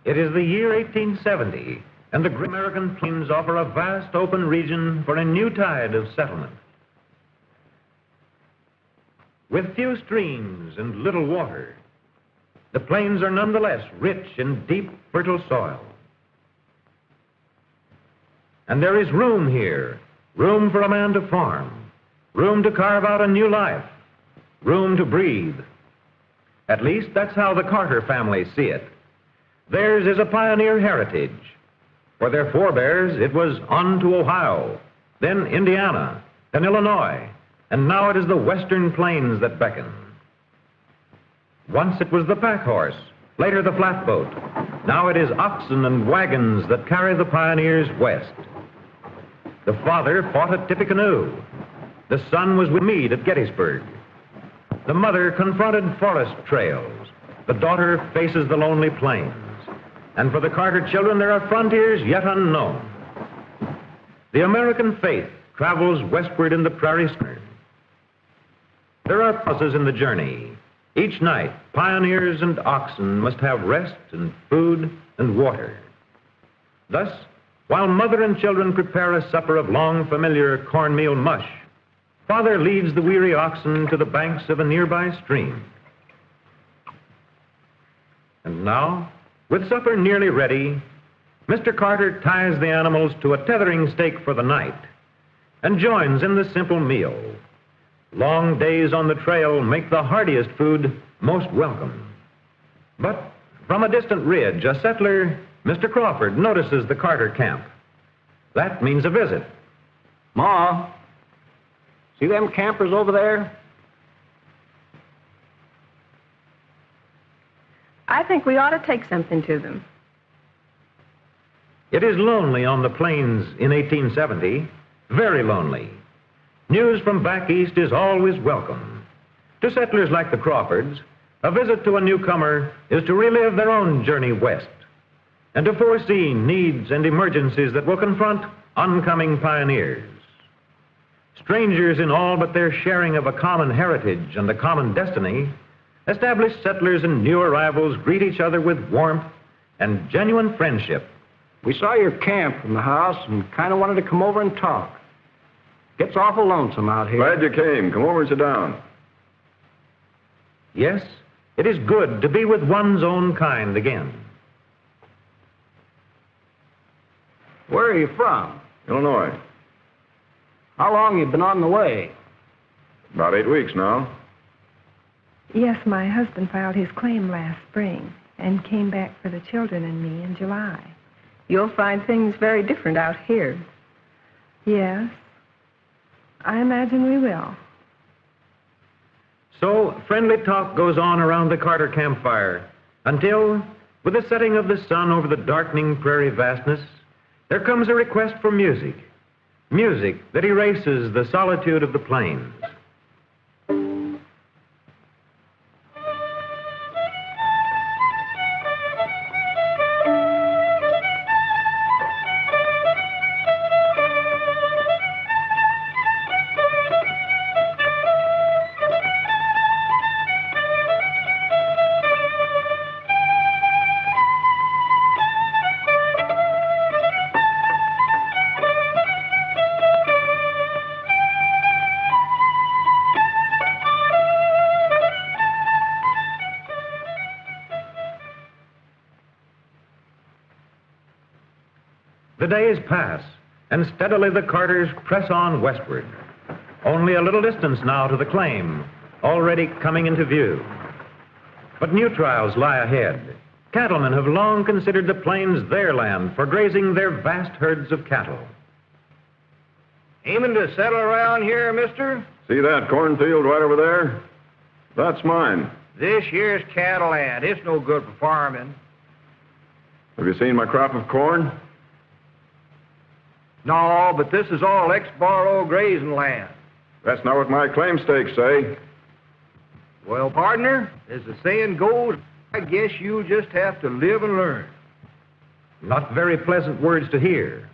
It is the year 1870, and the great American plains offer a vast open region for a new tide of settlement. With few streams and little water, the plains are nonetheless rich in deep, fertile soil. And there is room here, room for a man to farm, room to carve out a new life, room to breathe. At least that's how the Carter family see it. Theirs is a pioneer heritage. For their forebears, it was on to Ohio, then Indiana, then Illinois, and now it is the western plains that beckon. Once it was the pack horse, later the flatboat. Now it is oxen and wagons that carry the pioneers west. The father fought at Tippecanoe. The son was with Meade at Gettysburg. The mother confronted forest trails. The daughter faces the lonely plains. And for the Carter children, there are frontiers yet unknown. The American faith travels westward in the prairie schooner. There are pauses in the journey. Each night, pioneers and oxen must have rest and food and water. Thus, while mother and children prepare a supper of long familiar cornmeal mush, father leads the weary oxen to the banks of a nearby stream. And now, with supper nearly ready, Mr. Carter ties the animals to a tethering stake for the night and joins in the simple meal. Long days on the trail make the hardiest food most welcome. But from a distant ridge, a settler, Mr. Crawford, notices the Carter camp. That means a visit. Ma, see them campers over there? I think we ought to take something to them. It is lonely on the plains in 1870, very lonely. News from back east is always welcome. To settlers like the Crawfords, a visit to a newcomer is to relive their own journey west and to foresee needs and emergencies that will confront oncoming pioneers. Strangers in all but their sharing of a common heritage and a common destiny, established settlers and new arrivals greet each other with warmth and genuine friendship. We saw your camp from the house and kind of wanted to come over and talk. Gets awful lonesome out here. Glad you came. Come over and sit down. Yes, it is good to be with one's own kind again. Where are you from? Illinois. How long you been on the way? About 8 weeks now. Yes, my husband filed his claim last spring and came back for the children and me in July. You'll find things very different out here. Yes, I imagine we will. So friendly talk goes on around the Carter campfire until, with the setting of the sun over the darkening prairie vastness, there comes a request for music. Music that erases the solitude of the plains. The days pass, and steadily the Carters press on westward. Only a little distance now to the claim, already coming into view. But new trials lie ahead. Cattlemen have long considered the plains their land for grazing their vast herds of cattle. Aiming to settle around here, mister? See that cornfield right over there? That's mine. This year's cattle land. It's no good for farming. Have you seen my crop of corn? No, but this is all ex-borrow grazing land. That's not what my claim stakes say. Well, partner, as the saying goes, I guess you'll just have to live and learn. Not very pleasant words to hear.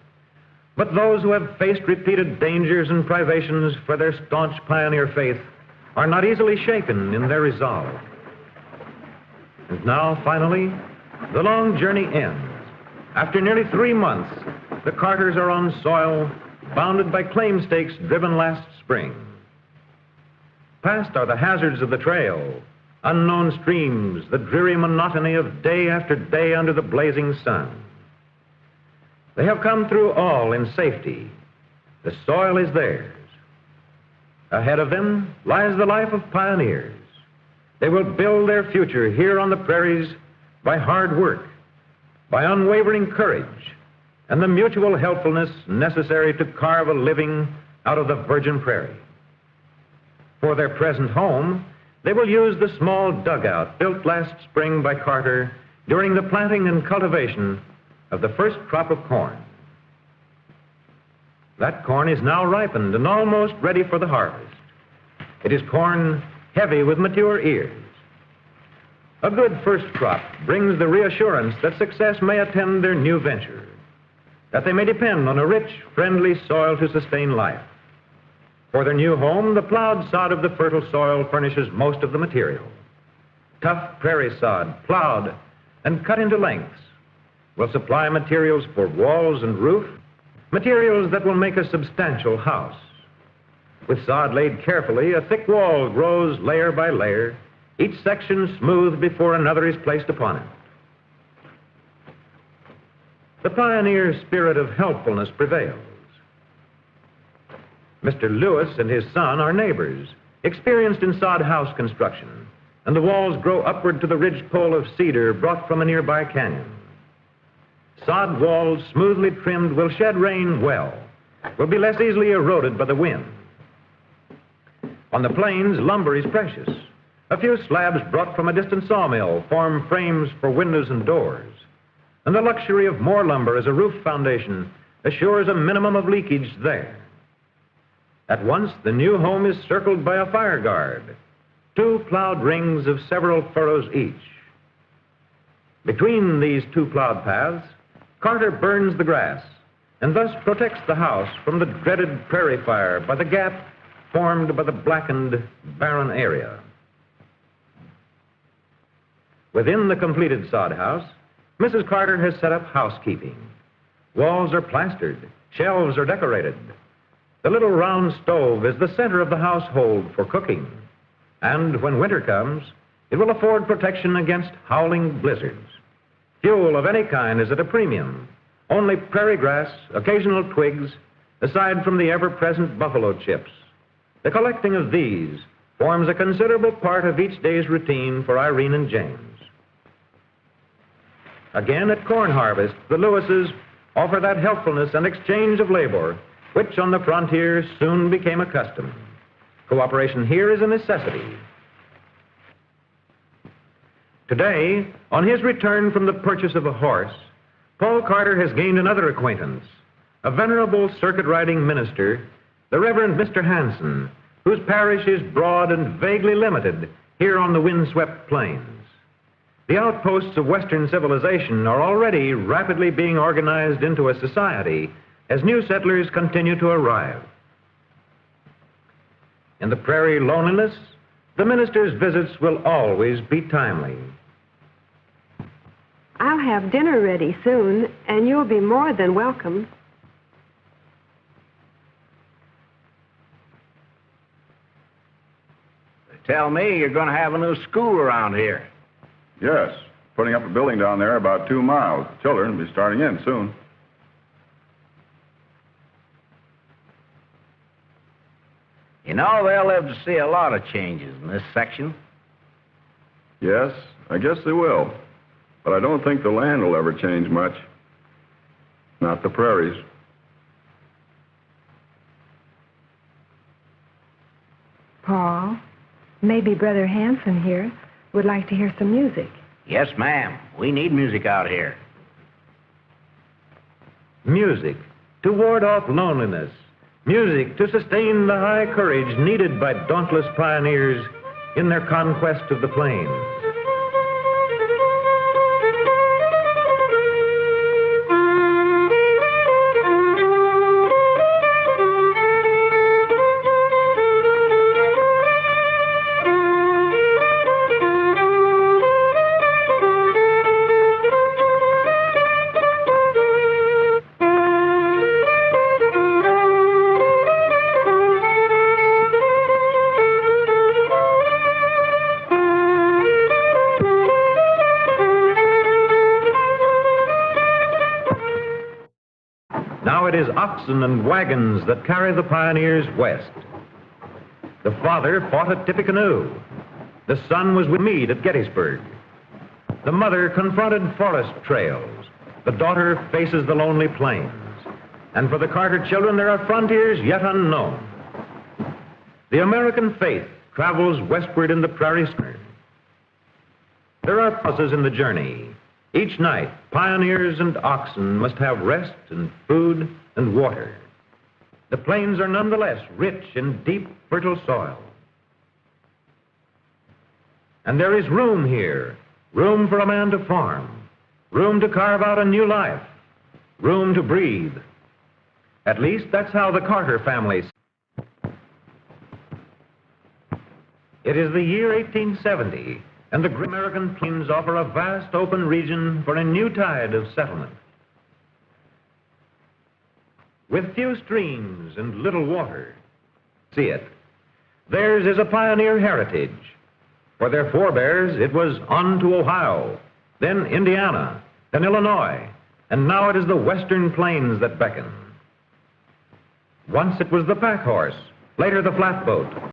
But those who have faced repeated dangers and privations for their staunch pioneer faith are not easily shaken in their resolve. And now, finally, The long journey ends. After nearly 3 months, the Carters are on soil bounded by claim stakes driven last spring. Past are the hazards of the trail, unknown streams, the dreary monotony of day after day under the blazing sun. They have come through all in safety. The soil is theirs. Ahead of them lies the life of pioneers. They will build their future here on the prairies by hard work, by unwavering courage, and the mutual helpfulness necessary to carve a living out of the virgin prairie. For their present home, they will use the small dugout built last spring by Carter during the planting and cultivation of the first crop of corn. That corn is now ripened and almost ready for the harvest. It is corn heavy with mature ears. A good first crop brings the reassurance that success may attend their new venture, that they may depend on a rich, friendly soil to sustain life. For their new home, the plowed sod of the fertile soil furnishes most of the material. Tough prairie sod, plowed and cut into lengths, will supply materials for walls and roof, materials that will make a substantial house. With sod laid carefully, a thick wall grows layer by layer, each section smooth before another is placed upon it. The pioneer spirit of helpfulness prevails. Mr. Lewis and his son are neighbors, experienced in sod house construction, and the walls grow upward to the ridgepole of cedar brought from a nearby canyon. Sod walls, smoothly trimmed, will shed rain well, will be less easily eroded by the wind. On the plains, lumber is precious. A few slabs brought from a distant sawmill form frames for windows and doors, and the luxury of more lumber as a roof foundation assures a minimum of leakage there. At once, the new home is circled by a fire guard, 2 plowed rings of several furrows each. Between these 2 plowed paths, Carter burns the grass and thus protects the house from the dreaded prairie fire by the gap formed by the blackened, barren area. Within the completed sod house, Mrs. Carter has set up housekeeping. Walls are plastered, shelves are decorated. The little round stove is the center of the household for cooking, and when winter comes, it will afford protection against howling blizzards. Fuel of any kind is at a premium. Only prairie grass, occasional twigs, aside from the ever-present buffalo chips. The collecting of these forms a considerable part of each day's routine for Irene and James. Again, at corn harvest, the Lewises offer that helpfulness and exchange of labor which on the frontier soon became a custom. Cooperation here is a necessity. Today, on his return from the purchase of a horse, Paul Carter has gained another acquaintance, a venerable circuit-riding minister, the Reverend Mr. Hanson, whose parish is broad and vaguely limited here on the windswept plains. The outposts of Western civilization are already rapidly being organized into a society as new settlers continue to arrive. In the prairie loneliness, the minister's visits will always be timely. I'll have dinner ready soon, and you'll be more than welcome. They tell me you're going to have a new school around here. Yes, putting up a building down there about 2 miles. Children will be starting in soon. You know, they'll live to see a lot of changes in this section. Yes, I guess they will. But I don't think the land will ever change much. Not the prairies. Paul, maybe Brother Hanson here would like to hear some music. Yes, ma'am. We need music out here. Music to ward off loneliness. Music to sustain the high courage needed by dauntless pioneers in their conquest of the plains. it is oxen and wagons that carry the pioneers west. The father fought at Tippecanoe. The son was with Meade at Gettysburg. The mother confronted forest trails. The daughter faces the lonely plains. And for the Carter children, there are frontiers yet unknown. The American faith travels westward in the prairie schooner. There are pauses in the journey. Each night, pioneers and oxen must have rest and food and water. The plains are nonetheless rich in deep, fertile soil. And there is room here, room for a man to farm, room to carve out a new life, room to breathe. At least that's how the Carter family. It is the year 1870, and the great American plains offer a vast open region for a new tide of settlement. With few streams and little water, see it, theirs is a pioneer heritage. For their forebears, it was on to Ohio, then Indiana, then Illinois, and now it is the western plains that beckon. Once it was the pack horse, later the flatboat.